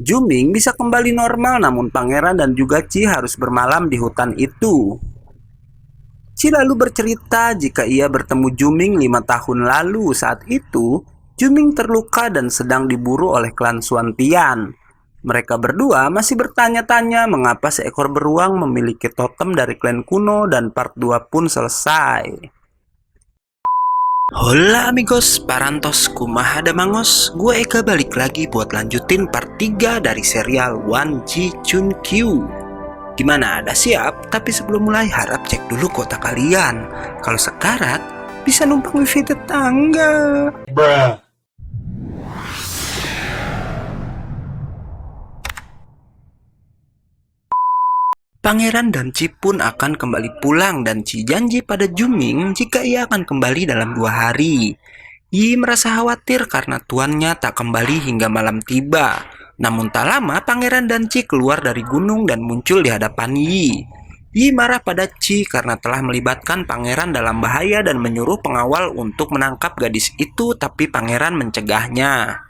Juming bisa kembali normal namun pangeran dan juga Ci harus bermalam di hutan itu. Ci lalu bercerita jika ia bertemu Juming 5 tahun lalu. Saat itu, Juming terluka dan sedang diburu oleh klan Suantian. Mereka berdua masih bertanya-tanya mengapa seekor beruang memiliki totem dari klan kuno dan part 2 pun selesai. Hola amigos, parantos, kumaha damangos. Gue Eka balik lagi buat lanjutin part 3 dari serial One Ji Chun Kyu. Gimana, ada siap? Tapi sebelum mulai harap cek dulu kuota kalian. Kalau sekarat, bisa numpang wifi tetangga. Bruh. Pangeran dan Ci pun akan kembali pulang dan Ci janji pada Juming jika ia akan kembali dalam 2 hari. Yi merasa khawatir karena tuannya tak kembali hingga malam tiba. Namun tak lama Pangeran dan Ci keluar dari gunung dan muncul di hadapan Yi. Yi marah pada Ci karena telah melibatkan Pangeran dalam bahaya dan menyuruh pengawal untuk menangkap gadis itu, tapi Pangeran mencegahnya.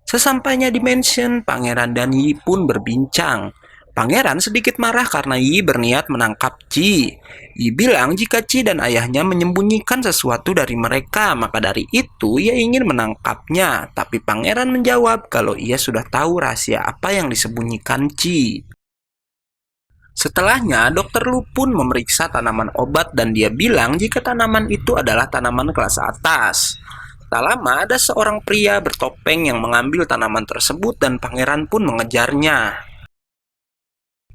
Sesampainya di mansion, Pangeran dan Yi pun berbincang. Pangeran sedikit marah karena Yi berniat menangkap Ci. Yi bilang jika Ci dan ayahnya menyembunyikan sesuatu dari mereka, maka dari itu ia ingin menangkapnya. Tapi Pangeran menjawab kalau ia sudah tahu rahasia apa yang disembunyikan Ci. Setelahnya, Dokter Lu pun memeriksa tanaman obat dan dia bilang jika tanaman itu adalah tanaman kelas atas. Tak lama ada seorang pria bertopeng yang mengambil tanaman tersebut dan Pangeran pun mengejarnya.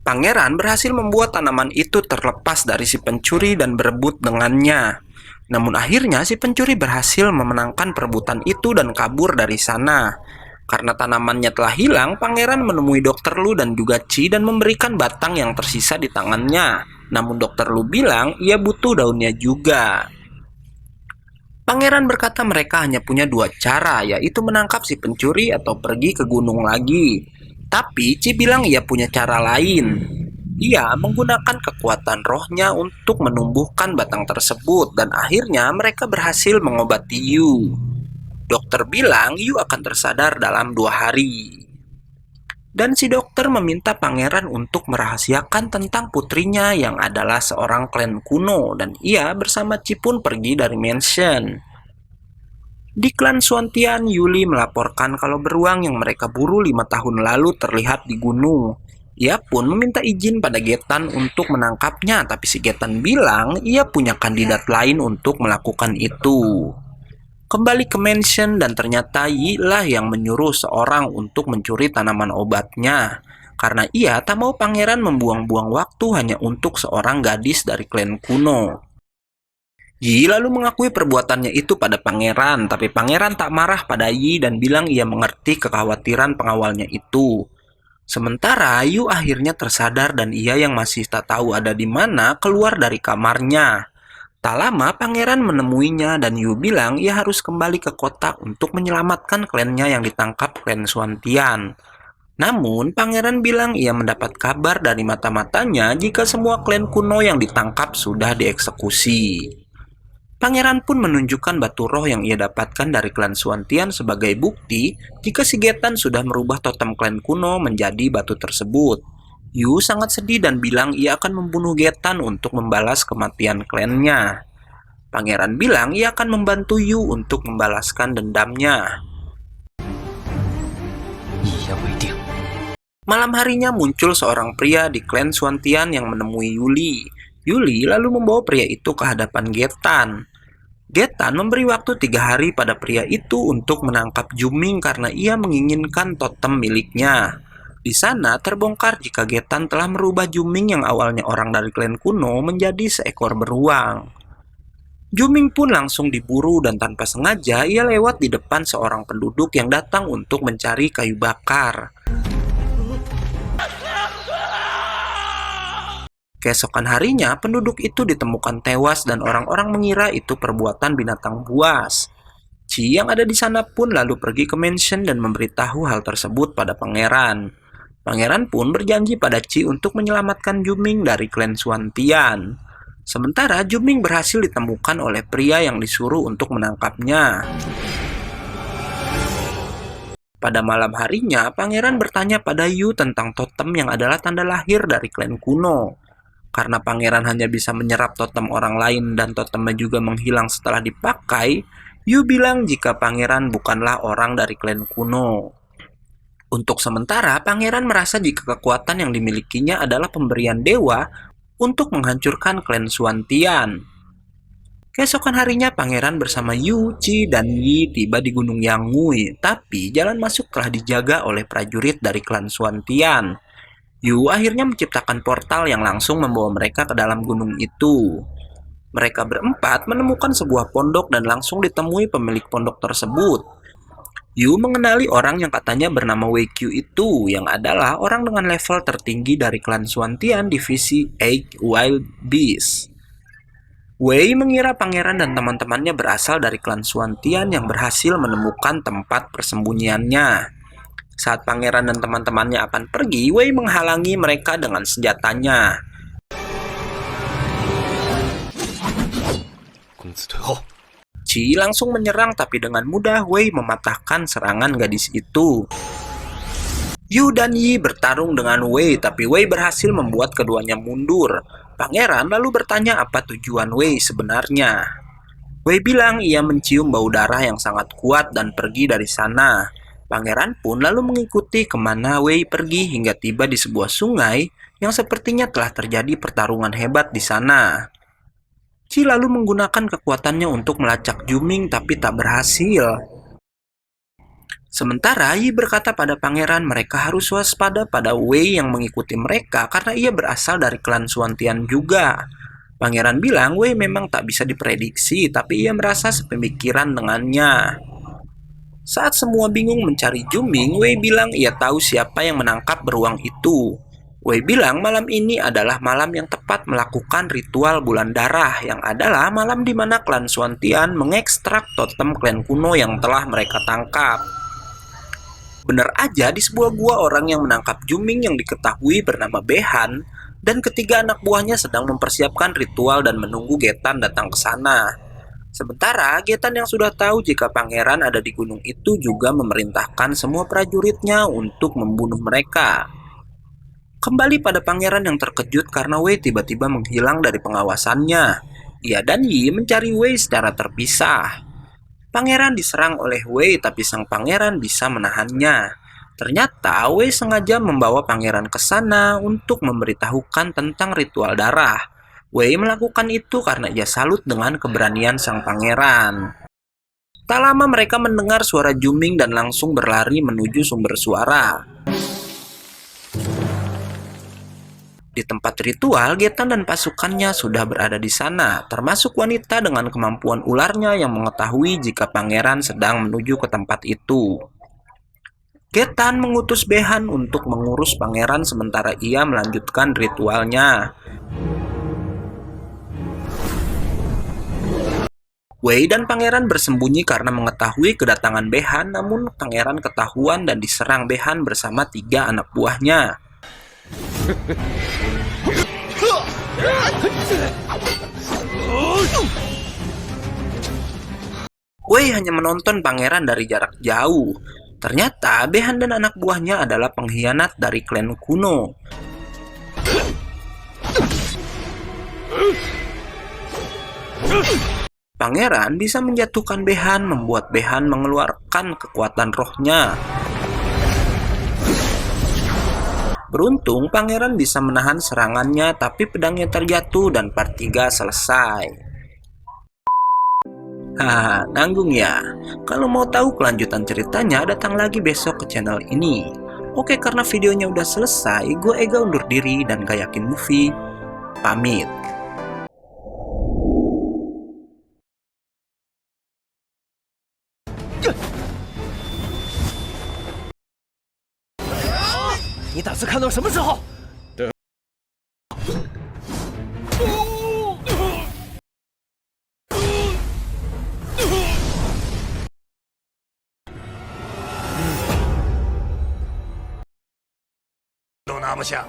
Pangeran berhasil membuat tanaman itu terlepas dari si pencuri dan berebut dengannya. Namun akhirnya si pencuri berhasil memenangkan perebutan itu dan kabur dari sana. Karena tanamannya telah hilang, Pangeran menemui Dokter Lu dan juga Ci dan memberikan batang yang tersisa di tangannya. Namun Dokter Lu bilang ia butuh daunnya juga. Pangeran berkata mereka hanya punya 2 cara, yaitu menangkap si pencuri atau pergi ke gunung lagi. Tapi Ci bilang ia punya cara lain. Ia menggunakan kekuatan rohnya untuk menumbuhkan batang tersebut dan akhirnya mereka berhasil mengobati Yu. Dokter bilang Yu akan tersadar dalam 2 hari. Dan si dokter meminta Pangeran untuk merahasiakan tentang putrinya yang adalah seorang klan kuno dan ia bersama Ci pun pergi dari mansion. Di klan Suantian, Yuli melaporkan kalau beruang yang mereka buru 5 tahun lalu terlihat di gunung. Ia pun meminta izin pada Getan untuk menangkapnya, tapi si Getan bilang ia punya kandidat lain untuk melakukan itu. Kembali ke mansion dan ternyata Yi lah yang menyuruh seorang untuk mencuri tanaman obatnya. Karena ia tak mau Pangeran membuang-buang waktu hanya untuk seorang gadis dari klan kuno. Yi lalu mengakui perbuatannya itu pada Pangeran, tapi Pangeran tak marah pada Yi dan bilang ia mengerti kekhawatiran pengawalnya itu. Sementara Yu akhirnya tersadar dan ia yang masih tak tahu ada di mana keluar dari kamarnya. Tak lama Pangeran menemuinya dan Yu bilang ia harus kembali ke kota untuk menyelamatkan klannya yang ditangkap klan Suantian. Namun Pangeran bilang ia mendapat kabar dari mata-matanya jika semua klan kuno yang ditangkap sudah dieksekusi. Pangeran pun menunjukkan batu roh yang ia dapatkan dari klan Suantian sebagai bukti jika si Getan sudah merubah totem klan kuno menjadi batu tersebut. Yu sangat sedih dan bilang ia akan membunuh Getan untuk membalas kematian klannya. Pangeran bilang ia akan membantu Yu untuk membalaskan dendamnya. Malam harinya muncul seorang pria di klan Suantian yang menemui Yuli. Yuli lalu membawa pria itu ke hadapan Getan. Getan memberi waktu 3 hari pada pria itu untuk menangkap Juming karena ia menginginkan totem miliknya. Di sana terbongkar jika Getan telah merubah Juming yang awalnya orang dari klan kuno menjadi seekor beruang. Juming pun langsung diburu dan tanpa sengaja ia lewat di depan seorang penduduk yang datang untuk mencari kayu bakar. Keesokan harinya, penduduk itu ditemukan tewas dan orang-orang mengira itu perbuatan binatang buas. Ci yang ada di sana pun lalu pergi ke mansion dan memberitahu hal tersebut pada pangeran. Pangeran pun berjanji pada Ci untuk menyelamatkan Juming dari klan Suantian. Sementara Juming berhasil ditemukan oleh pria yang disuruh untuk menangkapnya. Pada malam harinya, pangeran bertanya pada Yu tentang totem yang adalah tanda lahir dari klan kuno. Karena pangeran hanya bisa menyerap totem orang lain dan totemnya juga menghilang setelah dipakai, Yu bilang jika pangeran bukanlah orang dari klan kuno. Untuk sementara, pangeran merasa jika kekuatan yang dimilikinya adalah pemberian dewa untuk menghancurkan klan Xuantian. Keesokan harinya, pangeran bersama Yu, Qi, dan Yi tiba di Gunung Yangui, tapi jalan masuk telah dijaga oleh prajurit dari klan Xuantian. Yu akhirnya menciptakan portal yang langsung membawa mereka ke dalam gunung itu. Mereka berempat menemukan sebuah pondok dan langsung ditemui pemilik pondok tersebut. Yu mengenali orang yang katanya bernama Wei Qiu itu, yang adalah orang dengan level tertinggi dari klan Xuantian divisi Eight Wild Beasts. Wei mengira pangeran dan teman-temannya berasal dari klan Xuantian yang berhasil menemukan tempat persembunyiannya. Saat pangeran dan teman-temannya akan pergi, Wei menghalangi mereka dengan senjatanya. Qi langsung menyerang, tapi dengan mudah Wei mematahkan serangan gadis itu. Yu dan Yi bertarung dengan Wei, tapi Wei berhasil membuat keduanya mundur. Pangeran lalu bertanya apa tujuan Wei sebenarnya. Wei bilang ia mencium bau darah yang sangat kuat dan pergi dari sana. Pangeran pun lalu mengikuti kemana Wei pergi hingga tiba di sebuah sungai yang sepertinya telah terjadi pertarungan hebat di sana. Qi lalu menggunakan kekuatannya untuk melacak Juming tapi tak berhasil. Sementara Yi berkata pada pangeran mereka harus waspada pada Wei yang mengikuti mereka karena ia berasal dari klan Xuantian juga. Pangeran bilang Wei memang tak bisa diprediksi, tapi ia merasa sepemikiran dengannya. Saat semua bingung mencari Juming, Wei bilang ia tahu siapa yang menangkap beruang itu. Wei bilang malam ini adalah malam yang tepat melakukan ritual bulan darah, yang adalah malam di mana klan Xuantian mengekstrak totem klan kuno yang telah mereka tangkap. Benar aja, di sebuah gua orang yang menangkap Juming yang diketahui bernama Behan dan ketiga anak buahnya sedang mempersiapkan ritual dan menunggu Getan datang ke sana. Sementara Getan yang sudah tahu jika pangeran ada di gunung itu juga memerintahkan semua prajuritnya untuk membunuh mereka. Kembali pada pangeran yang terkejut karena Wei tiba-tiba menghilang dari pengawasannya. Ia dan Yi mencari Wei secara terpisah. Pangeran diserang oleh Wei, tapi sang pangeran bisa menahannya. Ternyata Wei sengaja membawa pangeran ke sana untuk memberitahukan tentang ritual darah. Wei melakukan itu karena ia salut dengan keberanian sang pangeran. Tak lama mereka mendengar suara Juming dan langsung berlari menuju sumber suara. Di tempat ritual, Getan dan pasukannya sudah berada di sana, termasuk wanita dengan kemampuan ularnya yang mengetahui jika pangeran sedang menuju ke tempat itu. Getan mengutus Behan untuk mengurus pangeran sementara ia melanjutkan ritualnya. Wei dan pangeran bersembunyi karena mengetahui kedatangan Behan, namun pangeran ketahuan dan diserang Behan bersama 3 anak buahnya. Wei hanya menonton pangeran dari jarak jauh. Ternyata Behan dan anak buahnya adalah pengkhianat dari klan kuno. Pangeran bisa menjatuhkan Behan, membuat Behan mengeluarkan kekuatan rohnya. Beruntung, pangeran bisa menahan serangannya, tapi pedangnya terjatuh dan part 3 selesai. Haha, nanggung ya. Kalau mau tahu kelanjutan ceritanya, datang lagi besok ke channel ini. Oke, karena videonya udah selesai, gue Ega undur diri dan gak yakin movie pamit. Ni 打算看到什么时候？都拿不下。